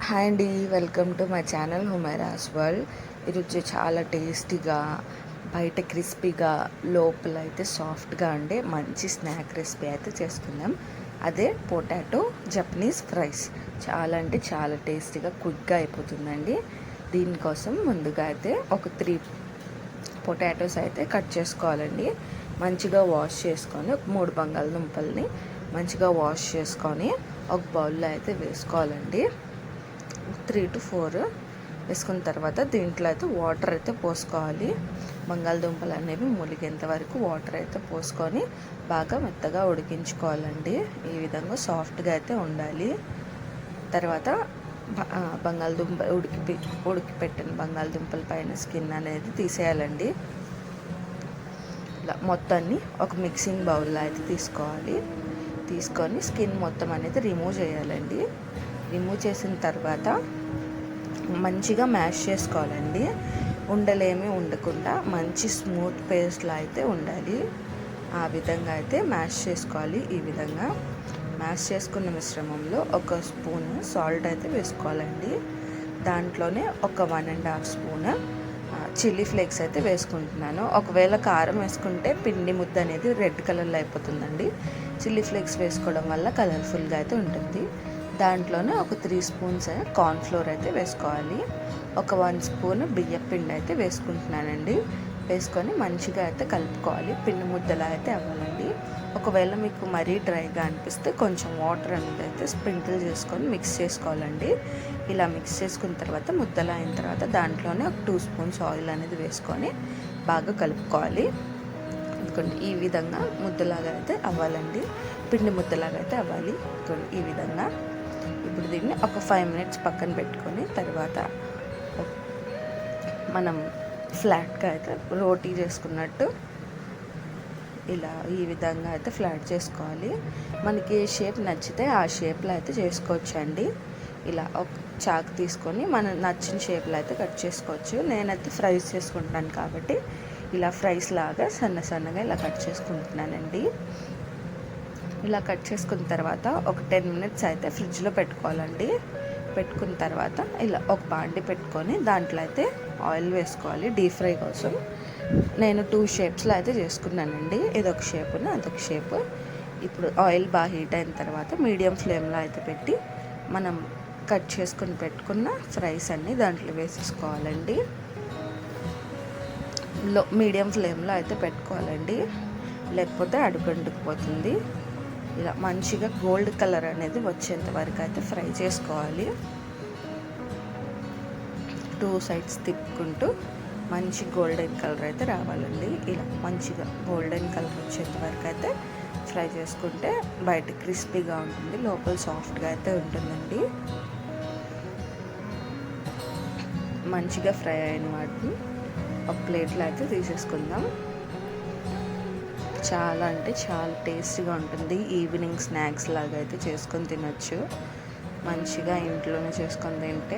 Hi అండి, welcome to my channel Humaira's world. ఈరోజు చాలా టేస్టీగా, బయట క్రిస్పీగా, లోపల అయితే సాఫ్ట్గా ఉండే మంచి స్నాక్ రెసిపీ అయితే చేసుకుందాం. అదే పొటాటో జపనీస్ ఫ్రైస్. చాలా అంటే చాలా టేస్టీగా, క్విక్గా అయిపోతుందండి. దీనికోసం ముందుగా అయితే ఒక 3 పొటాటోస్ అయితే కట్ చేసుకోవాలండి. మంచిగా వాష్ చేసుకొని 3 బంగాళదుంపల్ని మంచిగా వాష్ చేసుకొని ఒక బౌల్లో అయితే వేసుకోవాలండి. 3 to 4 వేసుకున్న తర్వాత దీంట్లో అయితే వాటర్ అయితే పోసుకోవాలి. బంగాళదుంపలు అనేవి ములిగేంత వరకు వాటర్ అయితే పోసుకొని బాగా మెత్తగా ఉడికించుకోవాలండి. ఈ విధంగా సాఫ్ట్గా అయితే ఉండాలి. తర్వాత బంగాళదుంప ఉడికిపెట్టిన బంగాళదుంపల పైన స్కిన్ అనేది తీసేయాలండి. ఇలా మొత్తాన్ని ఒక మిక్సింగ్ బౌల్లో అయితే తీసుకొని స్కిన్ మొత్తం అనేది రిమూవ్ చేయాలండి. రిమూవ్ చేసిన తర్వాత మంచిగా మ్యాష్ చేసుకోవాలండి. ఉండలేమి ఉండకుండా మంచి స్మూత్ పేస్ట్లా అయితే ఉండాలి. ఆ విధంగా అయితే మ్యాష్ చేసుకోవాలి. ఈ విధంగా మ్యాష్ చేసుకున్న మిశ్రమంలో 1 స్పూన్ సాల్ట్ అయితే వేసుకోవాలండి. దాంట్లోనే ఒక 1.5 స్పూన్ చిల్లీ ఫ్లేక్స్ అయితే వేసుకుంటున్నాను. ఒకవేళ కారం వేసుకుంటే పిండి ముద్ద అనేది రెడ్ కలర్లో అయిపోతుందండి. చిల్లీ ఫ్లేక్స్ వేసుకోవడం వల్ల కలర్ఫుల్గా అయితే ఉంటుంది. దాంట్లోనే ఒక 3 స్పూన్స్ కార్న్ఫ్లోర్ అయితే వేసుకోవాలి. ఒక 1 స్పూన్ బియ్యం పిండి అయితే వేసుకుంటున్నానండి. వేసుకొని మంచిగా అయితే కలుపుకోవాలి. పిండి ముద్దలా అయితే అవ్వాలండి. ఒకవేళ మీకు మరీ డ్రైగా అనిపిస్తే కొంచెం వాటర్ అనేది అయితే స్ప్రింకిల్ చేసుకొని మిక్స్ చేసుకోవాలండి. ఇలా మిక్స్ చేసుకున్న తర్వాత ముద్దలా అయిన తర్వాత దాంట్లోనే ఒక 2 స్పూన్స్ ఆయిల్ అనేది వేసుకొని బాగా కలుపుకోవాలి. ఈ విధంగా ముద్దలాగా అయితే అవ్వాలండి. పిండి ముద్దలాగా అయితే అవ్వాలి. ఈ విధంగా ఇప్పుడు దీన్ని ఒక 5 మినిట్స్ పక్కన పెట్టుకొని తర్వాత మనం ఫ్లాట్గా అయితే రోటీ చేసుకున్నట్టు ఇలా ఈ విధంగా అయితే ఫ్లాట్ చేసుకోవాలి. మనకి ఏ షేప్ నచ్చితే ఆ షేప్లో అయితే చేసుకోవచ్చండి. ఇలా ఒక చాకు తీసుకొని మనం నచ్చిన షేప్లో అయితే కట్ చేసుకోవచ్చు. నేనైతే ఫ్రైస్ చేసుకుంటాను కాబట్టి ఇలా ఫ్రైస్ లాగా సన్నగా ఇలా కట్ చేసుకుంటున్నానండి. ఇలా కట్ చేసుకున్న తర్వాత ఒక 10 మినిట్స్ అయితే ఫ్రిడ్జ్లో పెట్టుకోవాలండి. పెట్టుకున్న తర్వాత ఇలా ఒక బాండి పెట్టుకొని దాంట్లో అయితే ఆయిల్ వేసుకోవాలి డీప్ ఫ్రై కోసం. నేను 2 షేప్స్లో అయితే చేసుకున్నానండి. ఇదొక షేప్, అదొక షేప్. ఇప్పుడు ఆయిల్ బాగా హీట్ అయిన తర్వాత మీడియం ఫ్లేమ్లో అయితే పెట్టి మనం కట్ చేసుకుని పెట్టుకున్న ఫ్రైస్ అన్నీ దాంట్లో వేసేసుకోవాలండి. మీడియం ఫ్లేమ్లో అయితే పెట్టుకోవాలండి, లేకపోతే అడుగంటుకుపోతుంది. ఇలా మంచిగా గోల్డ్ కలర్ అనేది వచ్చేంత వరకు అయితే ఫ్రై చేసుకోవాలి. 2 సైడ్స్ తిప్పుకుంటూ మంచి గోల్డెన్ కలర్ అయితే రావాలండి. ఇలా మంచిగా గోల్డెన్ కలర్ వచ్చేంత వరకు అయితే ఫ్రై చేసుకుంటే బయట క్రిస్పీగా ఉంటుంది, లోపల సాఫ్ట్గా అయితే ఉంటుందండి. మంచిగా ఫ్రై అయిన వాటిని ఒక ప్లేట్లో అయితే తీసేసుకుందాం. చాలా అంటే చాలా టేస్టీగా ఉంటుంది. ఈవినింగ్ స్నాక్స్ లాగా అయితే చేసుకొని తినొచ్చు. మంచిగా ఇంట్లోనే చేసుకొని తింటే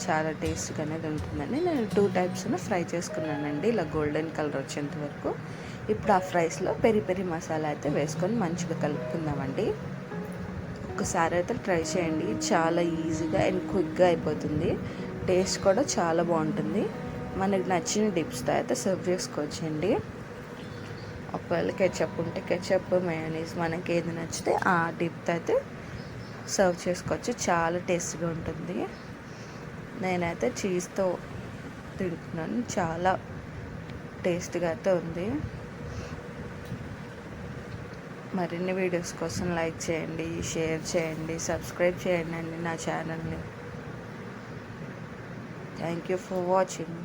చాలా టేస్ట్గా అనేది ఉంటుందండి. నేను 2 టైప్స్ ఫ్రై చేసుకున్నానండి, ఇలా గోల్డెన్ కలర్ వచ్చేంత వరకు. ఇప్పుడు ఆ ఫ్రైస్లో పెరి మసాలా అయితే వేసుకొని మంచిగా కలుపుకుందామండి. ఒకసారి అయితే ట్రై చేయండి. చాలా ఈజీగా అండ్ క్విక్గా అయిపోతుంది. టేస్ట్ కూడా చాలా బాగుంటుంది. మనకు నచ్చిన డిప్స్తో అయితే సర్వ్ చేసుకోవచ్చండి. ఒకవేళ కెచప్ ఉంటే కెచప్, మయోనీస్ మనకి ఏది నచ్చితే ఆ డిప్తో అయితే సర్వ్ చేసుకోవచ్చు. చాలా టేస్టీగా ఉంటుంది. నేనైతే చీజ్తో తింటున్నాను. చాలా టేస్టీగా అయితే ఉంది. మరిన్ని వీడియోస్ కోసం లైక్ చేయండి, షేర్ చేయండి, సబ్స్క్రైబ్ చేయండి అండి నా ఛానల్ని. Thank you for watching.